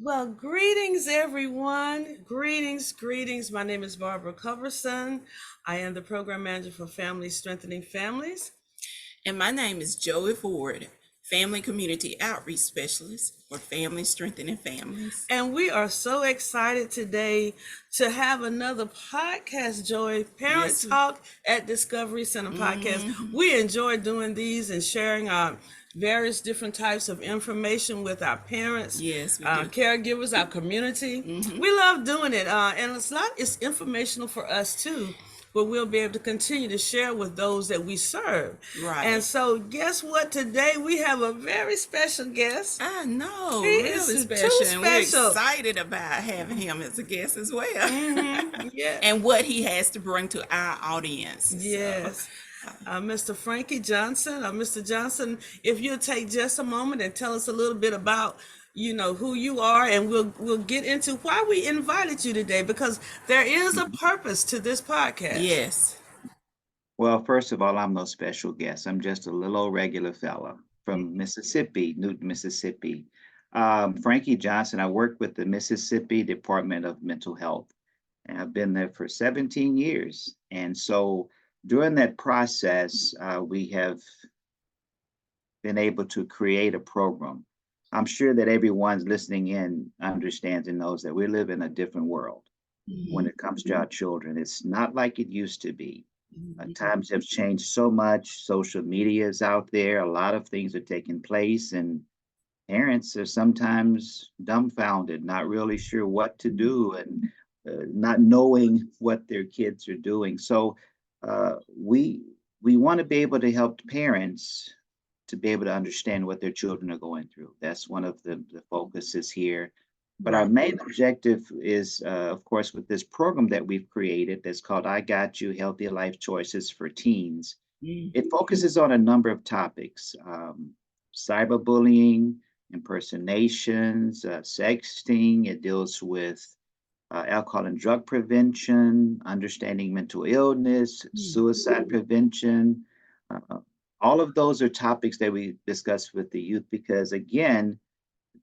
Well, greetings, everyone. Greetings. My name is Barbara Coverson. I am the program manager for Family Strengthening Families. And my name is Joey Ford, Family Community Outreach Specialist for Family Strengthening Families. And we are so excited today to have another podcast, Joy. Parent Yes. Talk at Discovery Center podcast. We enjoy doing these and sharing our various different types of information with our parents, Yes, we do. caregivers, our community. We love doing it, and it's informational for us too. But we'll be able to continue to share with those that we serve. Right. And so, guess what? Today we have a very special guest. I know, He really is special. too And we're special. excited about having him as a guest as well. Yeah. And what he has to bring to our audience. So, Yes. Mr. Frankie Johnson, Mr. Johnson, if you'll take just a moment and tell us a little bit about, who you are, and we'll get into why we invited you today, because there is a purpose to this podcast. yes. Well, first of all, I'm no special guest. I'm just a little old regular fella from Mississippi, Newton, Mississippi. Frankie Johnson, I work with the Mississippi Department of Mental Health, and I've been there for 17 years. And so during that process, we have been able to create a program. I'm sure that everyone's listening in understands and knows that we live in a different world when it comes to our children. It's not like it used to be. Times have changed so much. Social media is out there. A lot of things are taking place, and parents are sometimes dumbfounded, not really sure what to do, and not knowing what their kids are doing. So we want to be able to help parents to be able to understand what their children are going through. That's one of the focuses here. But our main objective is, of course, with this program that we've created that's called I Got You Healthy Life Choices for Teens. It focuses on a number of topics: cyberbullying, impersonations, sexting. It deals with alcohol and drug prevention, understanding mental illness, suicide prevention. All of those are topics that we discuss with the youth because, again,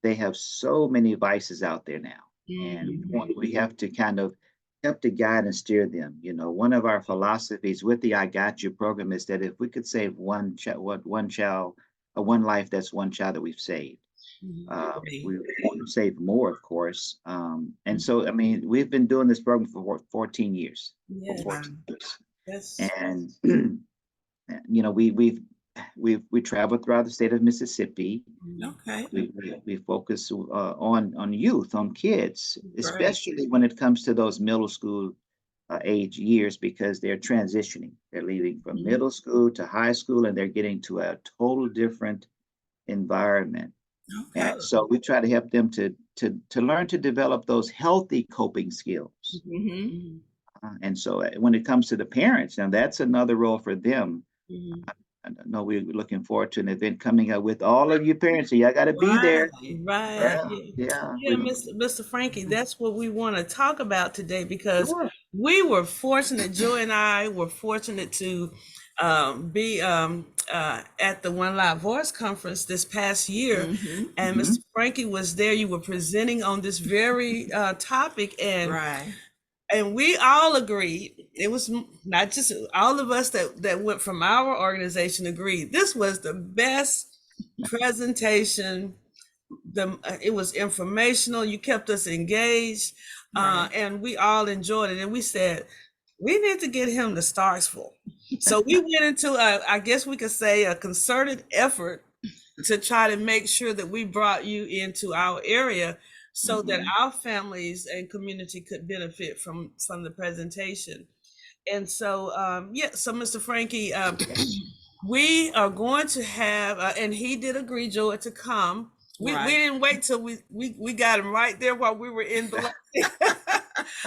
they have so many vices out there now, and we have to kind of help to guide and steer them. One of our philosophies with the I Got You program is that if we could save one child, one life, that's one child that we've saved. We want to save more, of course. And so, I mean, we've been doing this program for 14 years. Yes. For 14 years. Yes. And we travel throughout the state of Mississippi. Okay. We focus on youth, on kids, especially when it comes to those middle school age years, because they're transitioning. They're leaving from middle school to high school, and they're getting to a total different environment. Okay. And so we try to help them to learn to develop those healthy coping skills. And so when it comes to the parents, now that's another role for them. I know we're looking forward to an event coming up with all of you parents, so y'all got to be there. Right. Yeah. Mr. Frankie, that's what we want to talk about today, because we were fortunate, Joy and I were fortunate to be at the One Live Voice Conference this past year, and Mr. Frankie was there. You were presenting on this very topic, and we all agreed. It was not just all of us that went from our organization agreed. This was the best presentation. It was informational. You kept us engaged, and we all enjoyed it. And we said, we need to get him to Starksville. So we went into, I guess we could say, a concerted effort to try to make sure that we brought you into our area, so that our families and community could benefit from the presentation. And so, so Mr. Frankie, we are going to have, and he did agree, Joy, to come. We didn't wait till we got him right there while we were in the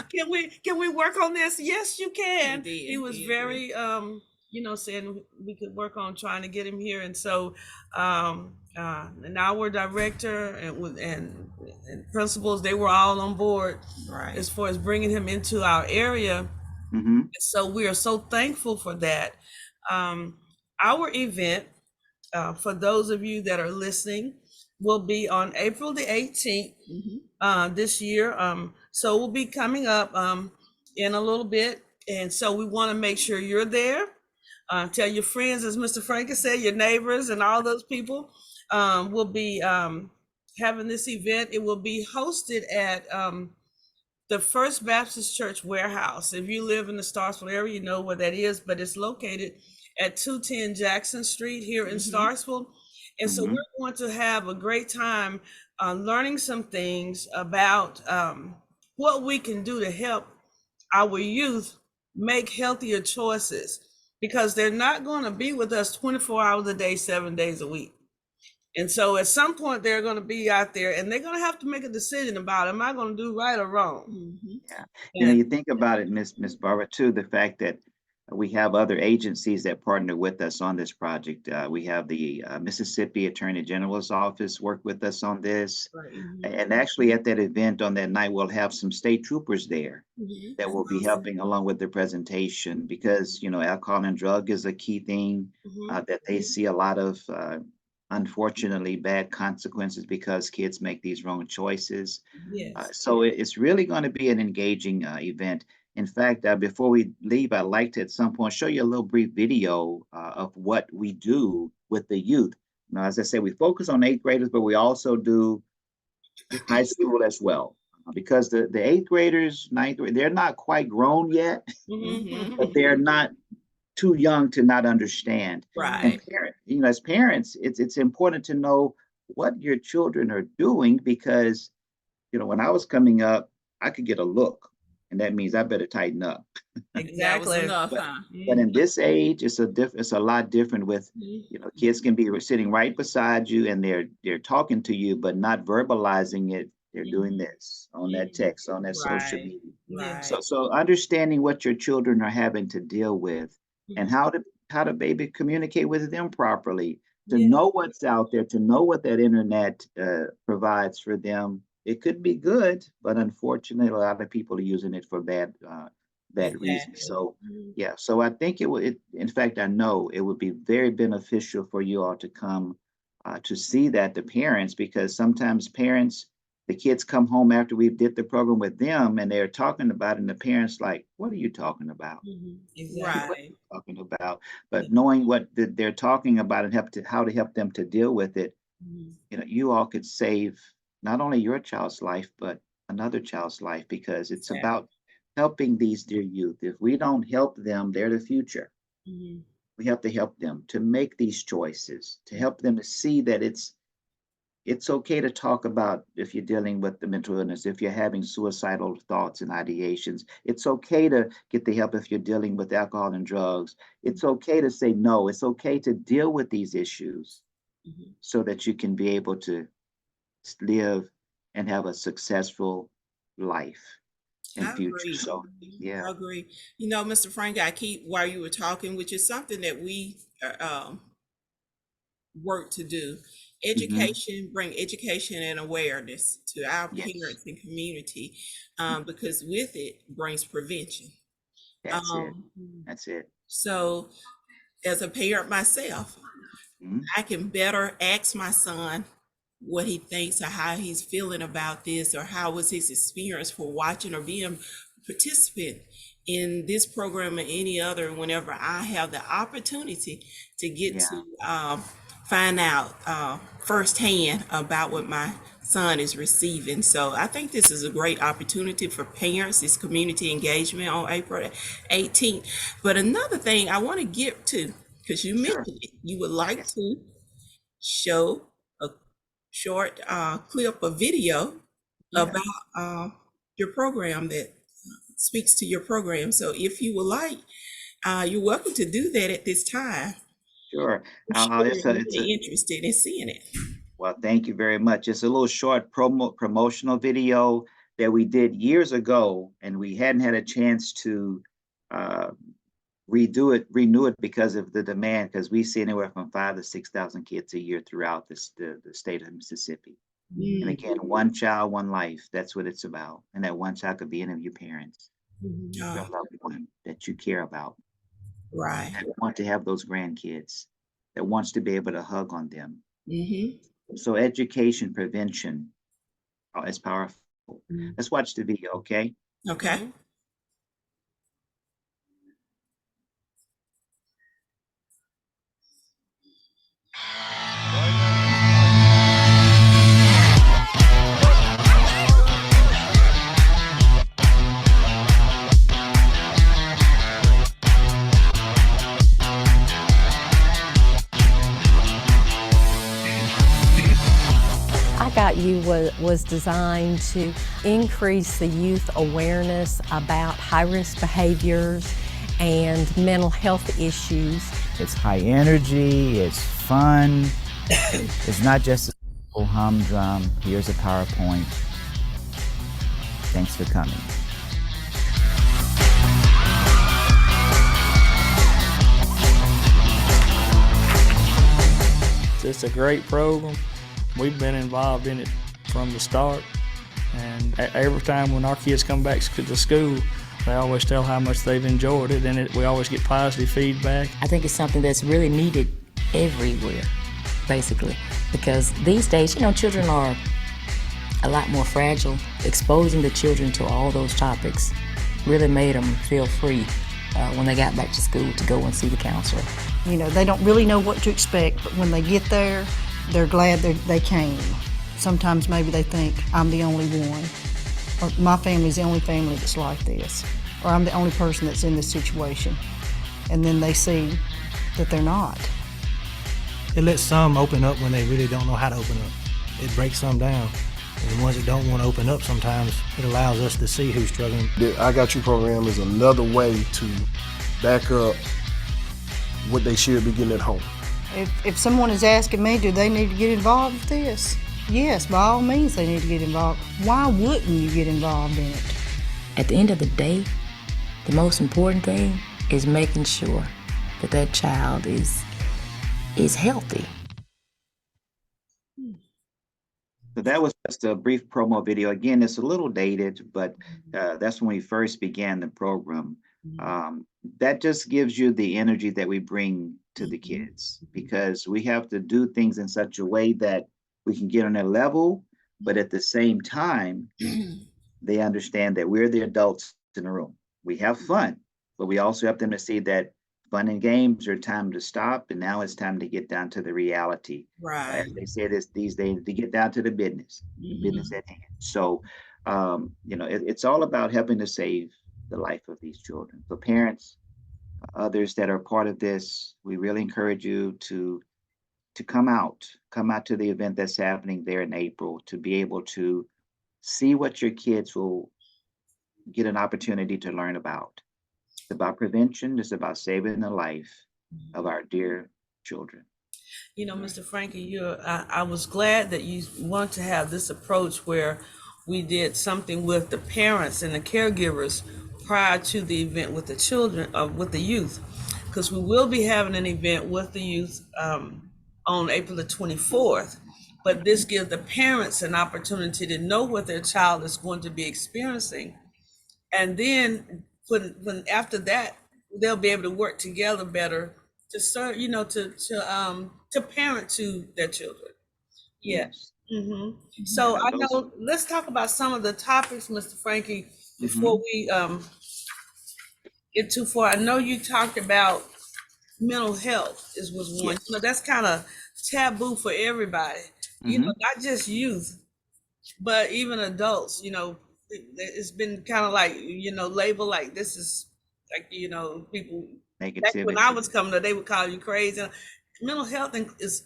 Can we work on this? Yes, you can. He was very saying we could work on trying to get him here. And so and our director and principals, they were all on board as far as bringing him into our area. So we are so thankful for that. Our event, for those of you that are listening, will be on April the 18th this year. So we'll be coming up in a little bit. And so we want to make sure you're there. Tell your friends, as Mr. Frankie said, your neighbors and all those people. Will be having this event. It will be hosted at the First Baptist Church Warehouse. If you live in the Starsville area, you know where that is, but it's located at 210 Jackson Street here in Starsville. And so we're going to have a great time learning some things about what we can do to help our youth make healthier choices, because they're not going to be with us 24 hours a day, 7 days a week. And so at some point they're going to be out there and they're going to have to make a decision about, am I going to do right or wrong? Yeah. You know, you think about it, Miss Barbara, too, the fact that we have other agencies that partner with us on this project. We have the Mississippi Attorney General's office work with us on this. Right. And actually at that event on that night, we'll have some state troopers there that will be helping along with the presentation, because, you know, alcohol and drug is a key thing that they see a lot of unfortunately bad consequences because kids make these wrong choices. Yes. So it's really going to be an engaging event. In fact, before we leave, I'd like to at some point show you a little brief video of what we do with the youth. Now, as I said, we focus on 8th graders, but we also do high school as well, because the 8th graders, 9th grade, they're not quite grown yet, but they're not too young to not understand. Right. And you know, as parents, it's important to know what your children are doing, because, you know, when I was coming up, I could get a look, and that means I better tighten up. That was Exactly. enough, But, huh? but in this age, it's a lot different with, you know, kids can be sitting right beside you and they're talking to you, but not verbalizing it. They're doing this on that text, on that social Right. media. Right. So understanding what your children are having to deal with and how to maybe communicate with them properly, to Yeah. know what's out there, to know what that internet provides for them. It could be good, but unfortunately, a lot of people are using it for bad reasons. Exactly. So yeah, so I think in fact, I know it would be very beneficial for you all to come to see that, the parents, because sometimes parents, the kids come home after we did the program with them and they're talking about it, and the parents like, what are you talking about? Exactly. What are Right. you talking about? But knowing what they're talking about and how to help them to deal with it, you know, you all could save not only your child's life, but another child's life, because it's Exactly. about helping these dear youth. If we don't help them, they're the future. We have to help them to make these choices, to help them to see that it's okay to talk about if you're dealing with the mental illness, if you're having suicidal thoughts and ideations. It's okay to get the help if you're dealing with alcohol and drugs. It's okay to say no. It's okay to deal with these issues so that you can be able to live and have a successful life in I future. agree. So yeah, I agree. You know, Mr. Frank, I keep while you were talking, which is something that we work to do. hmm Bring education and awareness to our yes, parents and community, because with it brings prevention. that's it. Um, That's it. so, as a parent myself, Mhm. I can better ask my son what he thinks or how he's feeling about this, or how was his experience for watching or being a participant in this program or any other, whenever I have the opportunity to get Yeah, to find out firsthand about what my son is receiving. So I think this is a great opportunity for parents, this community engagement on April 18th. But another thing I want to get to, because you sure. mentioned it, you would like Yes. to show a short clip of video Yeah, about your program that speaks to your program. So if you would like, you're welcome to do that at this time. sure. I'm sure It's you're it's a really interested in seeing it. well, thank you very much. It's a little short promotional video that we did years ago, and we hadn't had a chance to uh, renew it because of the demand, because we see anywhere from 5 to 6,000 kids a year throughout the state of Mississippi. And Mm, again, one child, one life. That's what it's about. And that one child could be any of your parents, your uh, loved one that you care about, right. that want to have those grandkids, that wants to be able to hug on them, Mm-hmm. So education, prevention is powerful. Mhm. Let's watch the video, okay? Okay. I Got You was designed to increase the youth awareness about high-risk behaviors and mental health issues. It's high energy, it's fun. It's not just a simple humdrum, here's a PowerPoint. Thanks for coming. It's a great program. We've been involved in it from the start, and every time when our kids come back to school, they always tell how much they've enjoyed it, and we always get positive feedback. I think it's something that's really needed everywhere, basically, because these days, children are a lot more fragile. Exposing the children to all those topics really made them feel free when they got back to school to go and see the counselor. They don't really know what to expect, but when they get there, they're glad they came. Sometimes maybe they think I'm the only one, or my family's the only family that's like this, or I'm the only person that's in this situation. And then they see that they're not. It lets some open up when they really don't know how to open up. It breaks some down. And the ones that don't want to open up, sometimes it allows us to see who's struggling. The I Got You program is another way to back up what they should be getting at home. If someone is asking me, do they need to get involved with this? Yes, by all means they need to get involved. Why wouldn't you get involved in it? At the end of the day, the most important thing is making sure that child is healthy. So that was just a brief promo video. Again, it's a little dated, but that's when we first began the program. That just gives you the energy that we bring to the kids, because we have to do things in such a way that we can get on their level, but at the same time, they understand that we're the adults in the room. We have fun, but we also have them to see that fun and games are time to stop, and now it's time to get down to the reality. Right. As they say this these days, to get down to the business, business at hand. So, it's all about helping to save the life of these children. So parents, others that are part of this, we really encourage you to come out to the event that's happening there in April, to be able to see what your kids will get an opportunity to learn about. It's about prevention. It's about saving the life of our dear children. Mr. Frankie, I was glad that you want to have this approach where we did something with the parents and the caregivers prior to the event with the children, with the youth, because we will be having an event with the youth on April the 24th. But this gives the parents an opportunity to know what their child is going to be experiencing, and then when after that, they'll be able to work together better to serve, to parent to their children. Yes. So I know, let's talk about some of the topics, Mr. Frankie, before we get too far. I know you talked about mental health was one. Yes. That's kind of taboo for everybody. Not just youth, but even adults. It's been kind of like labeled like this is like people. Back when I was coming up, they would call you crazy. Mental health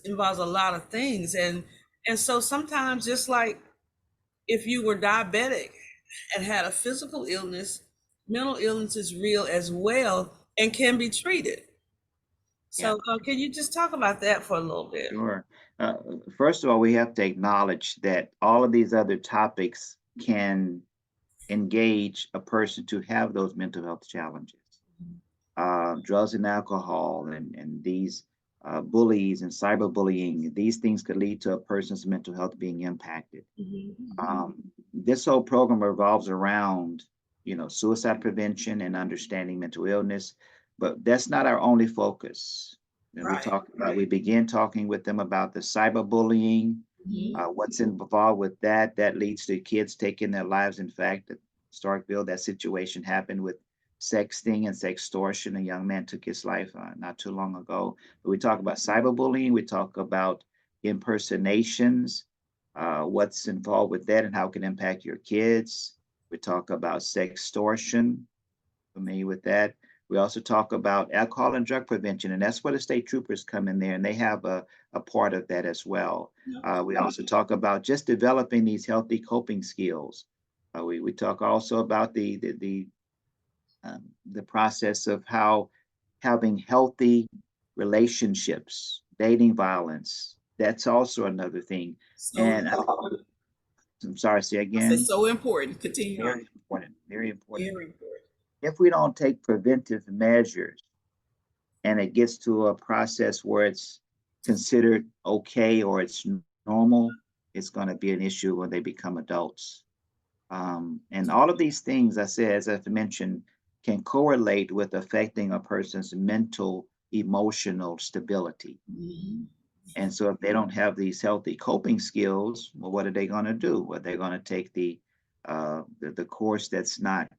involves a lot of things, and so sometimes, just like if you were diabetic and had a physical illness, mental illness is real as well and can be treated. So can you just talk about that for a little bit? Sure. First of all, we have to acknowledge that all of these other topics can engage a person to have those mental health challenges. Drugs and alcohol and these bullies and cyberbullying, these things could lead to a person's mental health being impacted. This whole program revolves around, suicide prevention and understanding mental illness, but that's not our only focus. And we begin talking with them about the cyberbullying, What's involved with that? That leads to kids taking their lives. In fact, at Starkville, that situation happened with sexting and sextortion. A young man took his life not too long ago. But we talk about cyberbullying. We talk about impersonations, what's involved with that and how it can impact your kids. We talk about sextortion, familiar with that. We also talk about alcohol and drug prevention, and that's where the state troopers come in there, and they have a part of that as well. We also talk about just developing these healthy coping skills. We talk also about the process of how having healthy relationships, dating violence. That's also another thing. So And I'm sorry, say I said again. so important. Continue on. Very important. Very important. Very important. If we don't take preventive measures and it gets to a process where it's considered okay or it's normal, it's going to be an issue when they become adults. And all of these things, I said, as I've mentioned, can correlate with affecting a person's mental, emotional stability. And so if they don't have these healthy coping skills, well, what are they going to do? Well, they're going to take the course that's not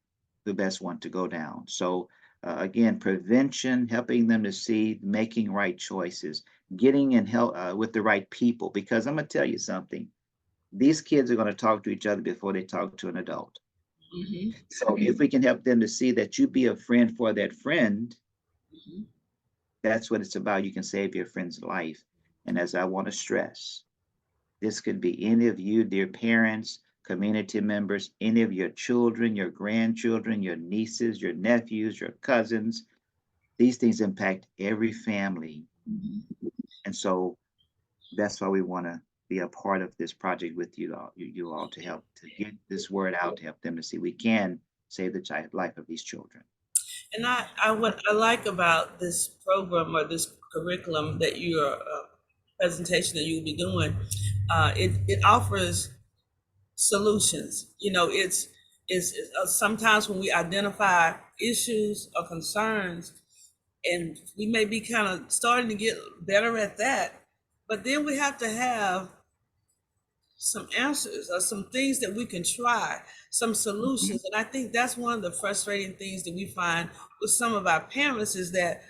the best one to go down. So again, prevention, helping them to see, making right choices, getting in help with the right people. Because I'm going to tell you something, these kids are going to talk to each other before they talk to an adult. So if we can help them to see that you be a friend for that friend, that's what it's about. You can save your friend's life. And as I want to stress, this could be any of you, dear parents, community members, any of your children, your grandchildren, your nieces, your nephews, your cousins. These things impact every family. And so that's why we want to be a part of this project with you all to help to get this word out, to help them to see we can save the life of these children. And what I like about this program or this curriculum that your presentation that you'll be doing, it offers solutions. You know, it's sometimes when we identify issues or concerns, and we may be kind of starting to get better at that, but then we have to have some answers or some things that we can try, some solutions. And I think that's one of the frustrating things that we find with some of our parents is that,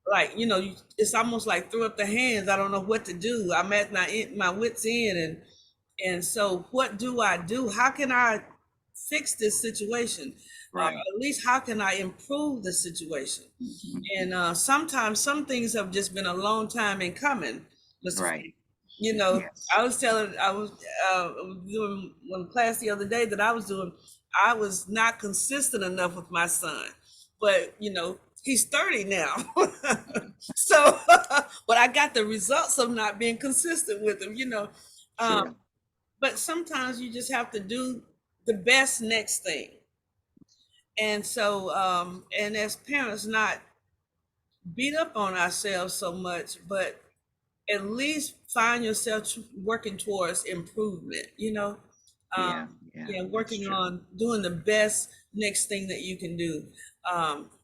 like, you know, it's almost like throw up the hands. I don't know what to do. I'm at my wit's end. And so what do I do? How can I fix this situation? Right. At least how can I improve the situation? And sometimes some things have just been a long time in coming. Mr. Right. You know, Yes. I was doing one class the other day that I was not consistent enough with my son, but you know, he's 30 now. So, but I got the results of not being consistent with him, you know. Sure. But sometimes you just have to do the best next thing. And so, and as parents, not beat up on ourselves so much, but at least find yourself working towards improvement, you know? Yeah, Working that's true. on doing the best next thing that you can do.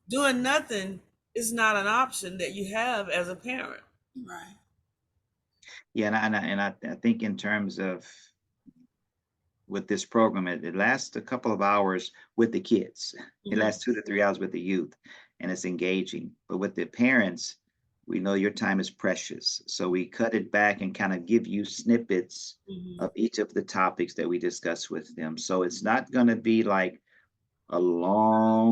Doing nothing is not an option that you have as a parent. Right. Yeah, and I think in terms of with this program, it lasts a couple of hours with the kids. It lasts 2 to 3 hours with the youth, and it's engaging. But with the parents, we know your time is precious. So we cut it back and kind of give you snippets of each of the topics that we discuss with them. So it's not going to be like a long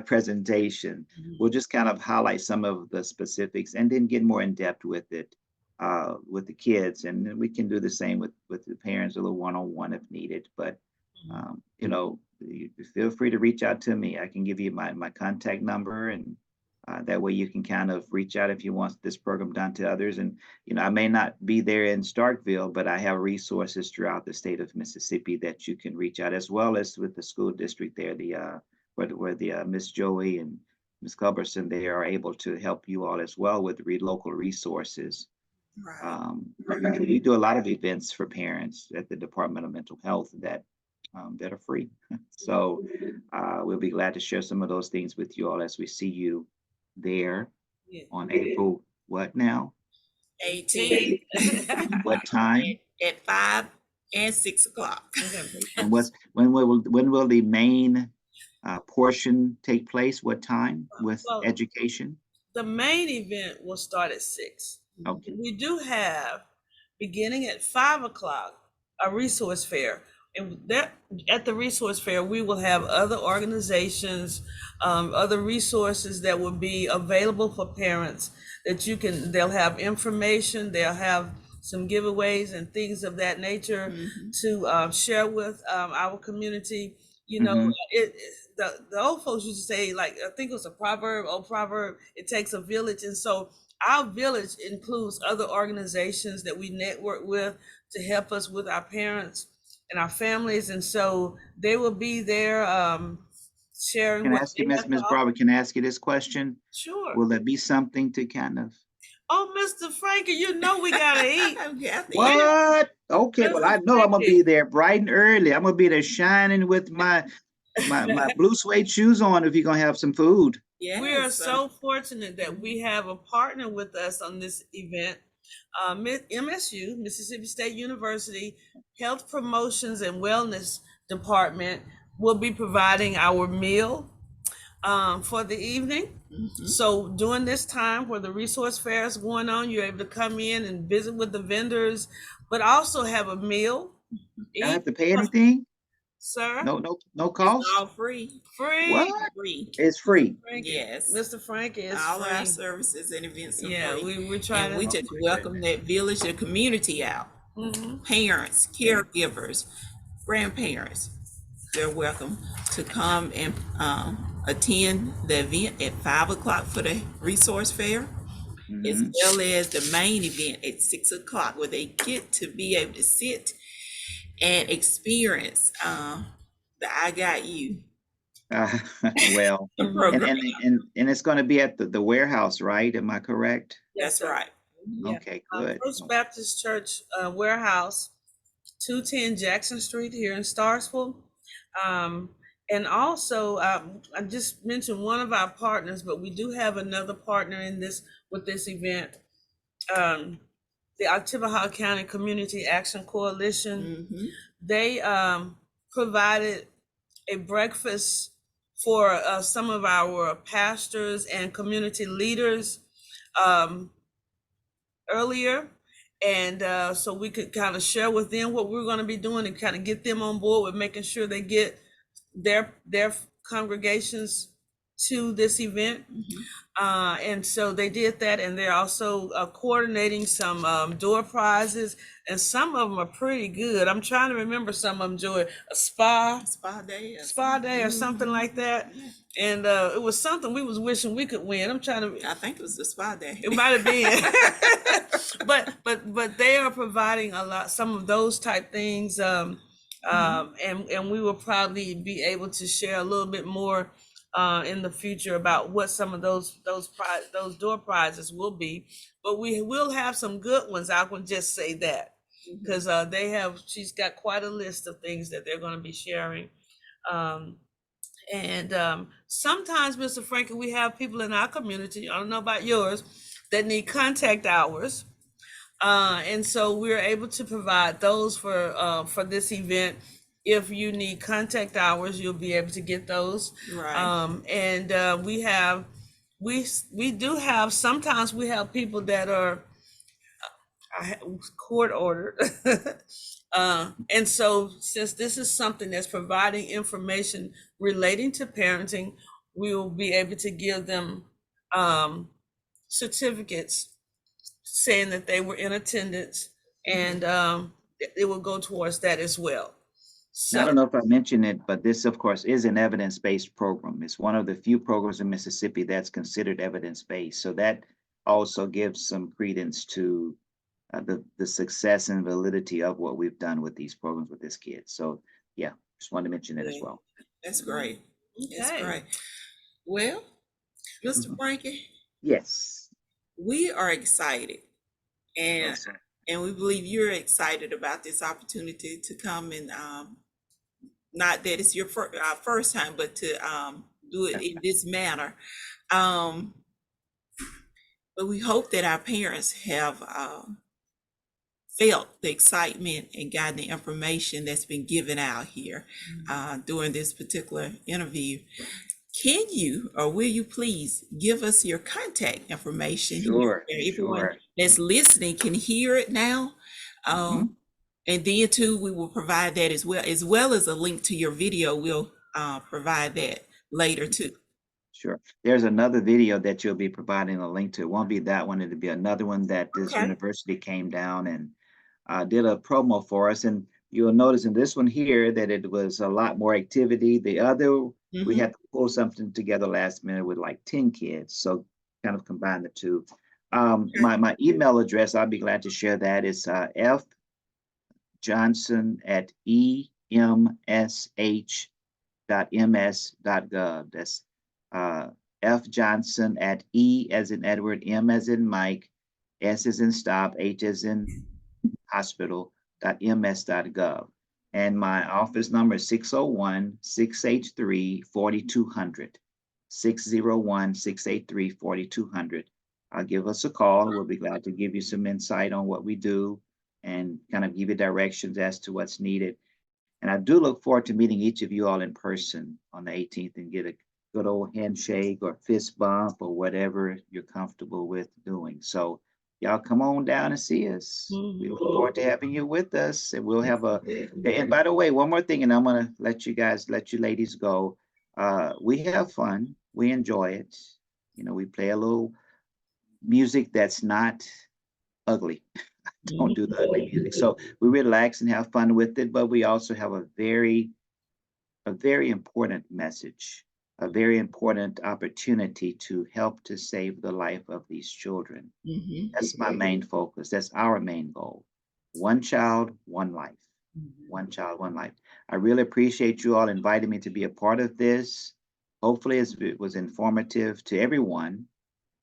presentation. We'll just kind of highlight some of the specifics and then get more in depth with it with the kids. And then we can do the same with the parents, a little one-on-one if needed. But you know, you feel free to reach out to me. I can give you my contact number, and that way you can kind of reach out if you want this program done to others. And, you know, I may not be there in Starkville, but I have resources throughout the state of Mississippi that you can reach out, as well as with the school district there, where the Miss Joey and Miss Culberson, they are able to help you all as well with local resources. Right. We do a lot of events for parents at the Department of Mental Health that are free. So we'll be glad to share some of those things with you all as we see you there on April, what now? 18. What time? At 5 and 6 o'clock. And when will the main portion take place? What time with Well, education? the main event will start at 6. Okay. We do have, beginning at 5 o'clock, a resource fair. And that, at the resource fair, we will have other organizations, other resources that will be available for parents that they'll have information, they'll have some giveaways and things of that nature to share with our community. You know, the old folks used to say, like, I think it was old proverb, it takes a village. And so our village includes other organizations that we network with to help us with our parents and our families. And so they will be there sharing. Can I what ask you, they have Ms. to Barber, can I ask you this question? Sure. Will there be something to kind of? Oh, Mr. Frankie, you know we gotta eat. What? Okay, well, I know I'm gonna Frankie. be there bright and early. I'm gonna be there shining with my blue suede shoes on if you're gonna have some food. Yes. We are so fortunate that we have a partner with us on this event. MSU, Mississippi State University Health Promotions and Wellness Department will be providing our meal for the evening. So during this time where the resource fair is going on, you're able to come in and visit with the vendors, but also have a meal. I have to pay anything? Sir? No cost? All free. Free. What? Free. It's free. Frankie, Yes. Mr. Frankie is All free. our services and events are Yeah, free. we're trying And we to just welcome that village, the community out. Parents, caregivers, grandparents, they're welcome to come and attend the event at 5 o'clock for the resource fair, as well as the main event at 6 o'clock, where they get to be able to sit and experience the I Got You Well, program. and it's gonna be at the warehouse, right? Am I correct? That's right. Okay, good. First Baptist Church Warehouse, 210 Jackson Street here in Starsville. And also, I just mentioned one of our partners, but we do have another partner with this event. The Oktibbeha County Community Action Coalition. They provided a breakfast for some of our pastors and community leaders earlier. And so we could kind of share with them what we're going to be doing and kind of get them on board with making sure they get their congregations to this event. And so they did that, and they're also coordinating some door prizes, and some of them are pretty good. I'm trying to remember some of them, Joy. A spa day or something like that. And it was something we was wishing we could win. I think it was the spa day. It might have been. but they are providing some of those type things. And we will probably be able to share a little bit more in the future about what some of those door prizes will be. But we will have some good ones. I can just say that, because she's got quite a list of things that they're going to be sharing. And sometimes, Mr. Frankie, we have people in our community, I don't know about yours, that need contact hours. And so we're able to provide those for this event. If you need contact hours, you'll be able to get those. Right. And we do have, sometimes we have people that are court ordered. And so since this is something that's providing information relating to parenting, we will be able to give them certificates saying that they were in attendance, and it will go towards that as well. So, I don't know if I mentioned it, but this, of course, is an evidence-based program. It's one of the few programs in Mississippi that's considered evidence-based. So that also gives some credence to the success and validity of what we've done with these programs with this kid. So yeah, just wanted to mention that as well. That's great. That's Okay. great. Well, Mr. Frankie, Yes. we are excited, and Awesome. and we believe you're excited about this opportunity to come and not that it's your first time, but to do it in this manner. But we hope that our parents have felt the excitement and gotten the information that's been given out here during this particular interview. Can you, or will you please give us your contact information? Sure, Everyone sure. that's listening can hear it now. Mhm. And then too, we will provide that as well as a link to your video. We'll provide that later too. Sure. There's another video that you'll be providing a link to. It won't be that one. It'll be another one that this Okay. university came down and did a promo for us. And you'll notice in this one here that it was a lot more activity. The other, we had to pull something together last minute with like 10 kids. So kind of combine the two. My email address, I'll be glad to share that. It's fjohnson@ems.ms.gov. That's fjohnson@E as in Edward, M as in Mike, S as in stop, H as in hospital.ms.gov. And my office number is 601-683-4200. 601-683-4200. Give us a call. We'll be glad to give you some insight on what we do and kind of give you directions as to what's needed. And I do look forward to meeting each of you all in person on the 18th and get a good old handshake or fist bump or whatever you're comfortable with doing. So y'all come on down and see us. We look forward to having you with us. And we'll have and by the way, one more thing, and I'm gonna let you ladies go. We have fun, we enjoy it. You know, we play a little music that's not ugly. Don't do the ugly music. So we relax and have fun with it, but we also have a very important message, a very important opportunity to help to save the life of these children. That's my main focus. That's our main goal. One child, one life. One child, one life. I really appreciate you all inviting me to be a part of this. Hopefully it was informative to everyone.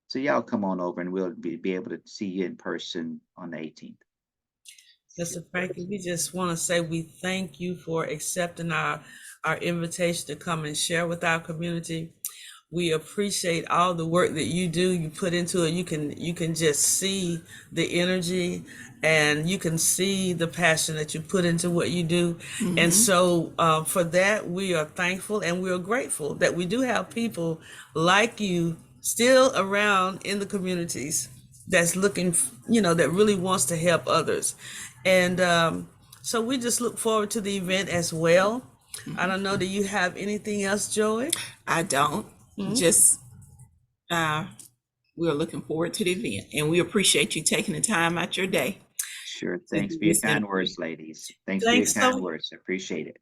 So y'all come on over and we'll be able to see you in person on the 18th. Mr. Frankie, we just want to say we thank you for accepting our invitation to come and share with our community. We appreciate all the work that you do, you put into it. You can just see the energy and you can see the passion that you put into what you do. And so for that, we are thankful and we are grateful that we do have people like you still around in the communities that's looking, that really wants to help others. And so we just look forward to the event as well. I don't know, do you have anything else, Joey? I don't. Just we're looking forward to the event, and we appreciate you taking the time out your day. Sure. Thanks for your kind words, ladies. Thanks for your kind words. Appreciate it.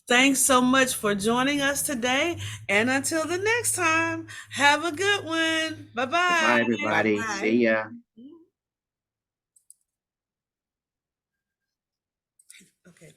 Thanks so much for joining us today. And until the next time, have a good one. Bye-bye. Bye, everybody. Bye-bye. See ya. Okay.